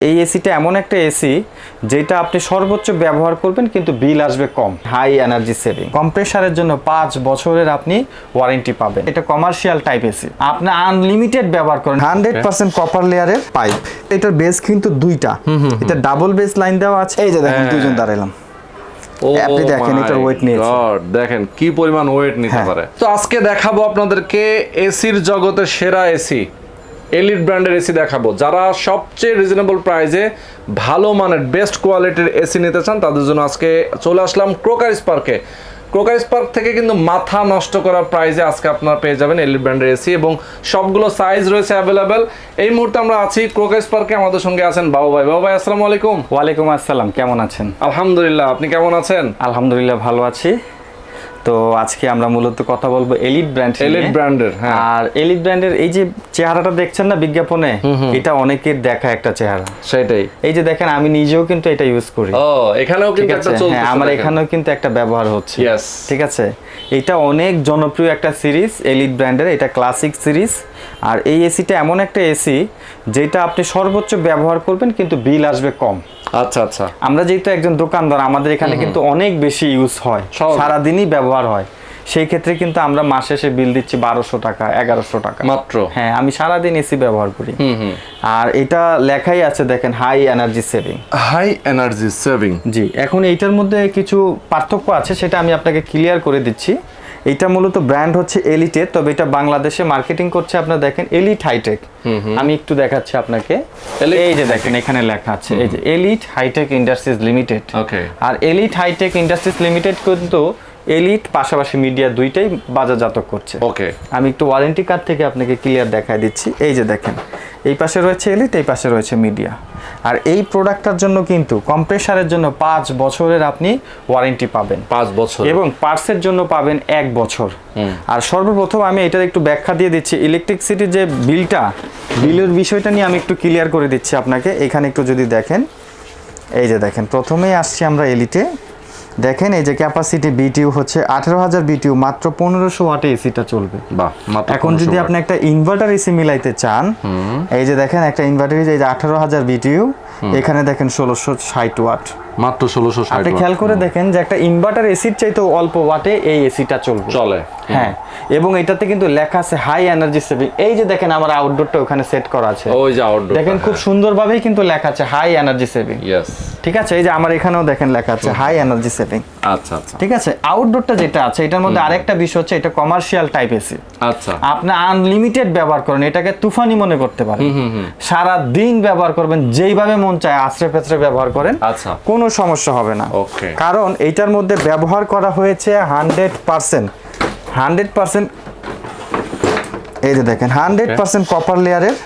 এই এসিটা এমন একটা এসি যেটা আপনি সর্বোচ্চ ব্যবহার করবেন কিন্তু বিল আসবে কম, হাই এনার্জি সেভিং। কম্প্রেসারের জন্য 5 বছরের আপনি ওয়ারেন্টি পাবেন। এটা কমার্শিয়াল টাইপ এসি, আপনি আনলিমিটেড ব্যবহার করেন। 100% কপার লেয়ারের পাইপ। এটার বেস কিন্তু দুইটা, এটা ডাবল বেস লাইন দেওয়া আছে। এই যে দেখেন দুইজন দাঁড়াইলাম, আপনি দেখেন এটার ওয়েট নিয়েছে, দেখেন কি পরিমাণ ওয়েট নিতে পারে। তো আজকে দেখাবো আপনাদেরকে এসির জগতের সেরা এসি, এলিট ব্র্যান্ডের এসি দেখাবো। যারা সবচেয়ে রিজনেবল প্রাইসে ভালো মানের বেস্ট কোয়ালিটির এসি নিতে চান তাদের জন্য আজকে চলে আসলাম ক্রোকারিস পার্কে। ক্রোকারিস পার্ক থেকে কিন্তু মাথা নষ্ট করা প্রাইসে আজকে আপনারা পেয়ে যাবেন এলিট ব্র্যান্ডের এসি, এবং সবগুলো সাইজ রয়েছে অ্যাভেলেবেল। এই মুহূর্তে আমরা আছি ক্রোকারিস পার্কে, আমাদের সঙ্গে আছেন বাবু ভাই। বাবু ভাই আসসালামু আলাইকুম। ওয়ালাইকুম আসসালাম, কেমন আছেন? আলহামদুলিল্লাহ, আপনি কেমন আছেন? আলহামদুলিল্লাহ ভালো আছি। তো আজকে আমরা মূলত কথা বলবো এলিট ব্র্যান্ড, এলিট ব্র্যান্ডের। আর এলিট ব্র্যান্ডের এই যে চেহারাটা দেখছেন না বিজ্ঞাপনে, এটা অনেকের দেখা একটা চেহারা। সেটাই, এই যে দেখেন আমি নিজেও কিন্তু এটা ইউজ করি। ও এখানেও কিন্তু একটা চলছে, আমার এখানেও কিন্তু একটা ব্যবহার হচ্ছে। ইয়েস, ঠিক আছে। এটা অনেক জনপ্রিয় একটা সিরিজ এলিট ব্র্যান্ডের, এটা ক্লাসিক সিরিজ। আর এই এসিটা এমন একটা এসি যেটা আপনি সর্বোচ্চ ব্যবহার করবেন কিন্তু বিল আসবে কম। আচ্ছা আচ্ছা। আমরা যেহেতু একজন দোকানদার, আমাদের এখানে কিন্তু অনেক বেশি ইউজ হয়, সারাদিনই ব্যবহার হয়। সেই ক্ষেত্রে কিন্তু আমরা মাস শেষে বিল দিচ্ছি 1200 টাকা, 1100 টাকা মাত্র। হ্যাঁ, আমি সারাদিন এসি ব্যবহার করি। আর এটা লেখাই আছে দেখেন, high energy saving. High energy saving, জি। এখন এইটার মধ্যে কিছু পার্থক্য আছে, সেটা আমি আপনাকে ক্লিয়ার করে দিচ্ছি। এটা মূলত ব্র্যান্ড হচ্ছে এলিটের, তবে এটা বাংলাদেশে মার্কেটিং করছে আপনারা দেখেন এলিট হাইটেক। আমি একটু দেখাচ্ছি আপনাকে, এই যে দেখেন এখানে লেখা আছে এই যে এলিট হাইটেক ইন্ডাস্ট্রিজ লিমিটেড। ওকে। আর এলিট হাইটেক ইন্ডাস্ট্রিজ লিমিটেড কিন্তু এলিট পাশাপাশি মিডিয়া দুইটাই বাজারজাত করছে। ওকে। আমি একটু ওয়ারেন্টি কার্ড থেকে আপনাকে ক্লিয়ার দেখায় দিচ্ছি। এই যে দেখেন, এই পাশে রয়েছে এলিট, এই পাশে রয়েছে মিডিয়া। আর এই প্রোডাক্টটার জন্য কিন্তু কম্প্রেসারের জন্য 5 বছরের আপনি ওয়ারেন্টি পাবেন, 5 বছর, এবং পার্টসের জন্য পাবেন 1 বছর। আর সর্বপ্রথম আমি এটার একটু ব্যাখ্যা দিয়ে দিচ্ছি, ইলেকট্রিসিটির যে বিলের বিষয়টা নিয়ে আমি একটু ক্লিয়ার করে দিচ্ছি আপনাকে। এখানে একটু যদি দেখেন, এই যে দেখেন প্রথমেই আসছি আমরা এলিটে। দেখেন এই যে ক্যাপাসিটি বিটিউ হচ্ছে 18,000 বিটিউ, মাত্র 1500 ওয়াটে এসিটা চলবে। এখন যদি আপনি একটা ইনভার্টার এসি মিলাইতে চান, এই যে দেখেন একটা ইনভার্টার, এই যে 18,000 বিটিউ, এখানে দেখেন 1660 ওয়াট, মাত্র 1660। আপনি খেয়াল করে দেখেন যে একটা ইনভার্টার এসির চাইতে অল্প ওয়াটে এই এসিটা চলে। হ্যাঁ, এবং এটাতে কিন্তু লেখা আছে হাই এনার্জি সেভিং। এই যে দেখেন আমার আউটডোরটা ওখানে সেট করা আছে, ওই যে আউটডোর দেখেন খুব সুন্দরভাবেই কিন্তু লেখা আছে হাই এনার্জি সেভিং। ইয়েস, ঠিক আছে। এই যে আমার এখানেও দেখেন লেখা আছে হাই এনার্জি সেভিং। আচ্ছা আচ্ছা, ঠিক আছে। আউটডোরটা যেটা আছে এটার মধ্যে আরেকটা বিষয় হচ্ছে এটা কমার্শিয়াল টাইপ এসি। আচ্ছা, আপনি আনলিমিটেড ব্যবহার করেন, এটাকে তুফানি মনে করতে পারেন। সারা দিন ব্যবহার করবেন, যেইভাবে মন চায় আশ্রে পেছরে ব্যবহার করেন। আচ্ছা, কোনো সমস্যা হবে না। ওকে। কারণ এইটার মধ্যে ব্যবহার করা হয়েছে 100%, এই যে দেখেন 100% কপার লেয়ারের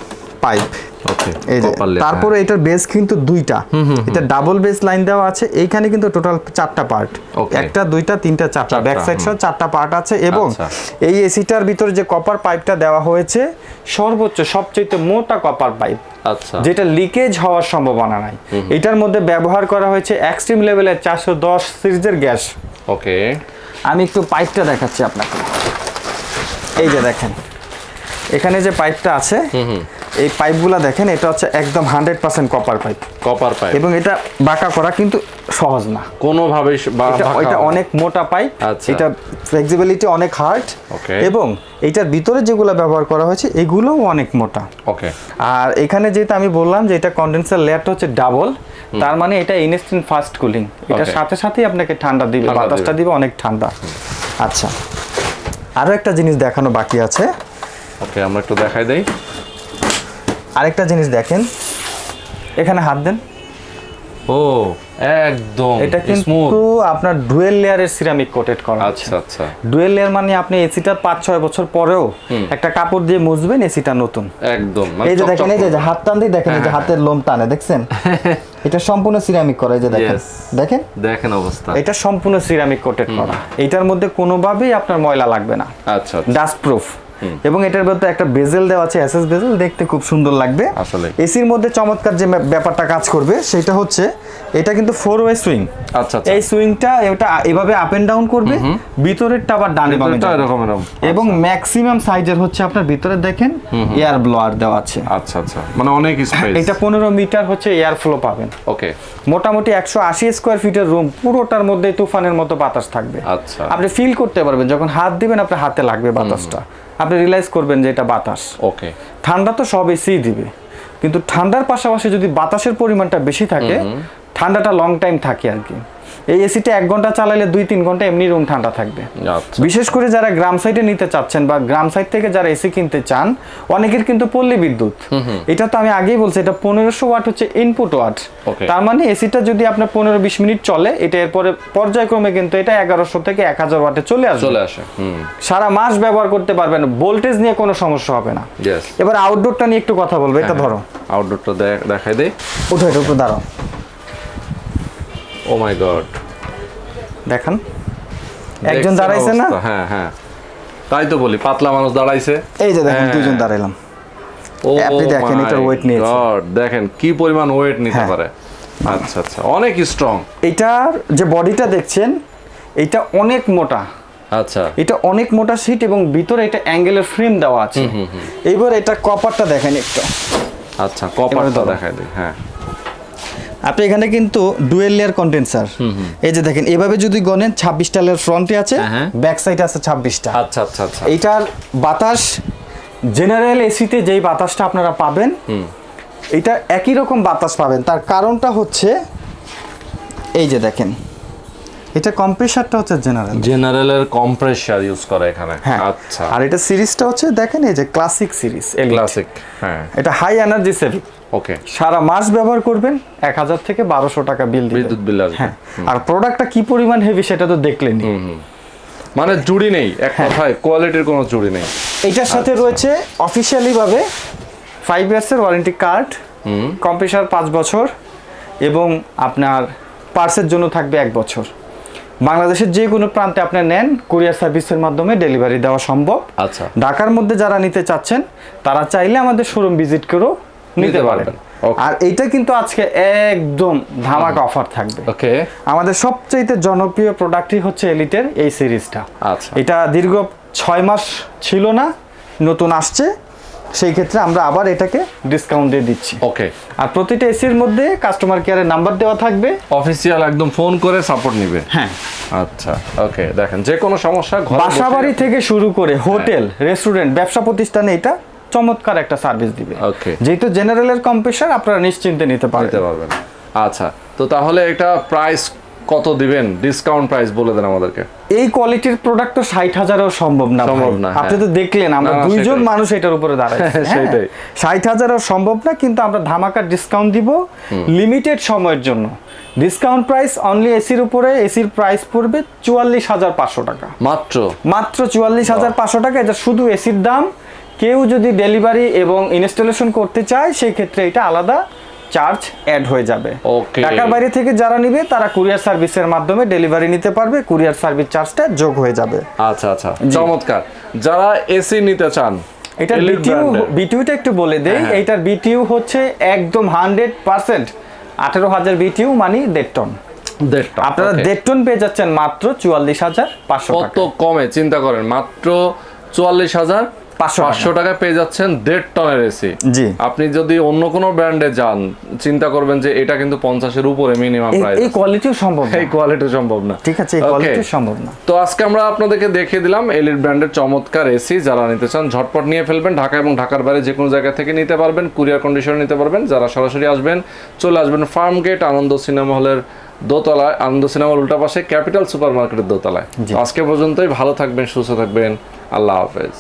পাইপ। ওকে। এই যে তারপরে এটার বেস কিন্তু দুইটা, এটা ডাবল বেস লাইন দেওয়া আছে। এইখানে কিন্তু টোটাল 4টা পার্ট, একটা দুইটা তিনটা চারটা, ব্যাক সাইড সহ 4টা পার্ট আছে। এবং এই এসিটার ভিতরে যে কপার পাইপটা দেওয়া হয়েছে সর্বোচ্চ সবচেয়ে মোটা কপার পাইপ, আচ্ছা, যেটা লিকেজ হওয়ার সম্ভাবনা নাই। এটার মধ্যে ব্যবহার করা হয়েছে এক্সট্রিম লেভেলের 410 সিরিজের গ্যাস। ওকে। আমি একটু পাইপটা দেখাচ্ছি আপনাকে। এই যে দেখেন এখানে যে পাইপটা আছে, এই পাইপগুলা দেখেন, এটা হচ্ছে একদম 100% কপার পাইপ। এবং এটা বাঁকা করা কিন্তু সহজ না কোনোভাবে, এটা অনেক মোটা পাইপ। এটা ফ্লেক্সিবিলিটি অনেক হার্ড, এবং এটার ভিতরে যেগুলো ব্যবহার করা হয়েছে এগুলোও অনেক মোটা। ওকে। আর এখানে যেটা আমি বললাম যে এটা কন্ডেন্সার লেয়ারটা হচ্ছে ডাবল, তার মানে এটা ইনস্ট্যান্ট ফাস্ট কুলিং, এটা সাথে সাথেই আপনাকে ঠান্ডা দিবে, বাতাসটা দিবে অনেক ঠান্ডা। আচ্ছা, আরো একটা জিনিস দেখানো বাকি আছে। ওকে, আমরা একটু দেখাই দেই। আরেকটা জিনিস দেখেন, এখানে হাত দেন। ও একদম এটা কিন্তু আপনার ডুয়েল লেয়ারের সিরামিক কোটেড করা আছে। আচ্ছা আচ্ছা। ডুয়েল লেয়ার মানে আপনি এসিটা 5-6 বছর পরেও একটা কাপড় দিয়ে মুছবেন, এসিটা নতুন একদম। এই যে দেখেন, এই যে হাত টান দিয়ে দেখেন, এই যে হাতের লোম টানে, দেখছেন? এটা সম্পূর্ণ সিরামিক করা, এই যে দেখেন, দেখেন দেখেন অবস্থা, এটা সম্পূর্ণ সিরামিক কোটেড করা। এটার মধ্যে কোনোভাবেই আপনার ময়লা লাগবে না। আচ্ছা, ডাস্ট প্রুফ। এবং এটার মধ্যে একটা বেজেল দেওয়া আছে, এসএস বেজেল, দেখতে খুব সুন্দর লাগবে আসলে। এসির মধ্যে চমৎকার যে ব্যাপারটা কাজ করবে সেটা হচ্ছে এটা কিন্তু 4 ওয়ে সুইং। আচ্ছা, এই সুইংটা এটা এভাবে আপ এন্ড ডাউন করবে, ভিতরেরটা আবার ডানে বামে যাবে এরকম। এবং ম্যাক্সিমাম সাইজের হচ্ছে আপনার ভিতরে দেখেন এয়ার ব্লোয়ার দেওয়া আছে। আচ্ছা আচ্ছা, মানে অনেক স্পেস। এটা 15 মিটার হচ্ছে এয়ার ফ্লো পাবেন। ওকে, মোটামুটি 180 স্কয়ার ফিটের রুম, পুরোটার মধ্যে তুফানের মতো বাতাস থাকবে। আচ্ছা, আপনি ফিল করতে পারবেন যখন হাত দিবেন আপনার হাতে লাগবে বাতাসটা, আপনি রিয়েলাইজ করবেন যে এটা বাতাস। ওকে, ঠান্ডা তো সব এসি দিবে, কিন্তু ঠান্ডার পাশাপাশি যদি বাতাসের পরিমাণটা বেশি থাকে ঠান্ডাটা লং টাইম থাকে আর কি। এই এসিটা 1 ঘন্টা চালাইলে 2-3 ঘন্টা এমনি রুম ঠান্ডা থাকবে। আচ্ছা। বিশেষ করে যারা গ্রাম সাইডে নিতে চাচ্ছেন বা গ্রাম সাইড থেকে যারা এসি কিনতে চান, অনেকের কিন্তু পল্লী বিদ্যুৎ, এটা তো আমি আগেই বলছি এটা 1500 ওয়াট হচ্ছে ইনপুট ওয়াট। তার মানে এসিটা যদি আপনার 15-20 মিনিট চলে, এটা এরপরে পর্যায়ক্রমে কিন্তু এটা 1100 থেকে 1000 ওয়াটে চলে আসে। সারা মাস ব্যবহার করতে পারবেন, ভোল্টেজ নিয়ে কোনো সমস্যা হবে না। এবার আউটডোরটা নিয়ে একটু কথা বলবো। এটা ধরো আউটডোরটা দেখাই দে। ওঠো, এটা একটু দাঁড়াও। ও মাই গড, দেখেন একজন দাঁড়াইছে না? হ্যাঁ হ্যাঁ, তাই তো বলি, পাতলা মানুষ দাঁড়াইছে। এই যে দেখেন দুজন দাঁড়াইলাম। আপনি দেখেন এটার ওয়েট নিয়েছে, দেখেন কি পরিমাণ ওয়েট নিতে পারে। আচ্ছা আচ্ছা, অনেক স্ট্রং। এটার যে বডিটা দেখছেন এটা অনেক মোটা। আচ্ছা, এটা অনেক মোটা শীট এবং ভিতরে এটা অ্যাঙ্গেলের ফ্রেম দেওয়া আছে। এবার এটা কপারটা দেখেন একটু। আচ্ছা, কপারটা দেখাই দিই। হ্যাঁ, আপনি এখানে কিন্তু ডুয়েল লেয়ার কন্ডেন্সার, এই যে দেখেন এভাবে যদি গনেন 26টা লেয়ার ফ্রন্টে আছে, ব্যাক সাইডে আছে 26টা। আচ্ছা আচ্ছা আচ্ছা। এইটার বাতাস জেনারেল এসিতে যেই বাতাসটা আপনারা পাবেন এটা একই রকম বাতাস পাবেন। তার কারণটা হচ্ছে এই যে দেখেন এটা কম্প্রেসারটা হচ্ছে জেনারেলের কম্প্রেসার ইউজ করে এখানে। আচ্ছা, আর এটা সিরিজটা হচ্ছে দেখেন এই যে ক্লাসিক সিরিজ, ক্লাসিক। হ্যাঁ, এটা হাই এনার্জি সেভিং। ওকে, সারা মাস ব্যবহার করবেন 1000 থেকে 1200 টাকা বিল দিবেন, বিদ্যুৎ বিল আসবে। আর প্রোডাক্টটা কি পরিমাণ হেভি সেটা তো দেখলেনই। মানে জুড়ি নেই, এক কথায় কোয়ালিটির কোনো জুড়ি নেই। এটার সাথে রয়েছে অফিশিয়ালি ভাবে 5 ইয়ার্সের ওয়ারেন্টি কার্ড, কম্প্রেসার 5 বছর এবং আপনার পার্সের জন্য থাকবে 1 বছর। বাংলাদেশের যে কোনো প্রান্তে আপনি নেন, কুরিয়ার সার্ভিসের মাধ্যমে ডেলিভারি দেওয়া সম্ভব। আচ্ছা, ঢাকার মধ্যে যারা নিতে চাচ্ছেন তারা চাইলে আমাদের শোরুম ভিজিট করেও নিতে পারবেন। আর এইটা কিন্তু আজকে একদম ধামাকা অফার থাকবে। ওকে, আমাদের সবচেয়ে জনপ্রিয় প্রোডাক্টই হচ্ছে এলিটের এই সিরিজটা। আচ্ছা, এটা দীর্ঘ 6 মাস ছিল না, নতুন আসছে, সেই ক্ষেত্রে আমরা আবার এটাকে ডিসকাউন্ট দিয়ে দিচ্ছি। ওকে, আর প্রতিটা এসির মধ্যে কাস্টমার কেয়ারের নাম্বার দেওয়া থাকবে, অফিসিয়াল একদম ফোন করে সাপোর্ট নিবে। হ্যাঁ, আচ্ছা, ওকে। দেখেন যে কোনো সমস্যা বাসাবাড়ি থেকে শুরু করে হোটেল, রেস্টুরেন্ট, ব্যবসা প্রতিষ্ঠানে এটা চমৎকার একটা সার্ভিস দিবে। ওকে, যেহেতু জেনারেলের কম্প্রেসার আপনারা নিশ্চিন্তে নিতে পারবেন। আচ্ছা, তো তাহলে এটা প্রাইস কত দিবেন? ডিসকাউন্ট প্রাইস বলে দেন আমাদেরকে। এই কোয়ালিটির প্রোডাক্ট তো 60,000-ও সম্ভব না। আপনি তো দেখলেন আমরা দুইজন মানুষ এটার উপরে দাঁড়াইছি, সেটাই 60,000-ও সম্ভব না, কিন্তু আমরা ধামাকার ডিসকাউন্ট দিব লিমিটেড সময়ের জন্য। ডিসকাউন্ট প্রাইস অনলি এসির উপরে, এসির প্রাইস পড়বে 44,500 টাকা মাত্র 44,500 টাকা। এটা শুধু এসির দাম। কেউ যদি ডেলিভারি এবং ইনস্টলেশন করতে চায় সেই ক্ষেত্রে এটা আলাদা চার্জ অ্যাড হয়ে যাবে। ঢাকার বাইরে থেকে যারা নিবে তারা কুরিয়ার সার্ভিসের মাধ্যমে ডেলিভারি নিতে পারবে, কুরিয়ার সার্ভিস চার্জটা যোগ হয়ে যাবে। আচ্ছা আচ্ছা, চমৎকার। যারা এসি নিতে চান, এটা বিটিউটা একটু বলে দেই। এইটার বিটিউ হচ্ছে একদম 100% 18,000 বিটিউ মানে 1.5 টন। আপনারা 1.5 টন পেয়ে যাচ্ছেন মাত্র 44,500 টাকা। কত কমে চিন্তা করেন, মাত্র 44,500 টাকা পেয়ে যাচ্ছেন 1.5 টনের এসি। জি, আপনি যদি অন্য কোনো ব্র্যান্ডে যান চিন্তা করবেন যে এটা কিন্তু 50-এর উপরে মিনিমাম প্রাইস। এই কোয়ালিটিও সম্ভব না, এই কোয়ালিটি সম্ভব না। ঠিক আছে, এই কোয়ালিটি সম্ভব না। তো আজকে আমরা আপনাদেরকে দেখিয়ে দিলাম এলিট ব্র্যান্ডের চমৎকার এসি। যারা নিতে চান ঝটপট নিয়ে ফেলবেন। ঢাকা এবং ঢাকার বাইরে যে কোনো জায়গা থেকে নিতে পারবেন, কুরিয়ার কন্ডিশনে নিতে পারবেন। যারা সরাসরি আসবেন, চলে আসবেন ফার্মগেট আনন্দ সিনেমা হলের দোতলায়, আনন্দ সিনেমা হল উল্টা পাশে ক্যাপিটাল সুপার মার্কেটের দোতলায়। আজকে পর্যন্তই, ভালো থাকবেন, সুস্থ থাকবেন, আল্লাহ হাফেজ।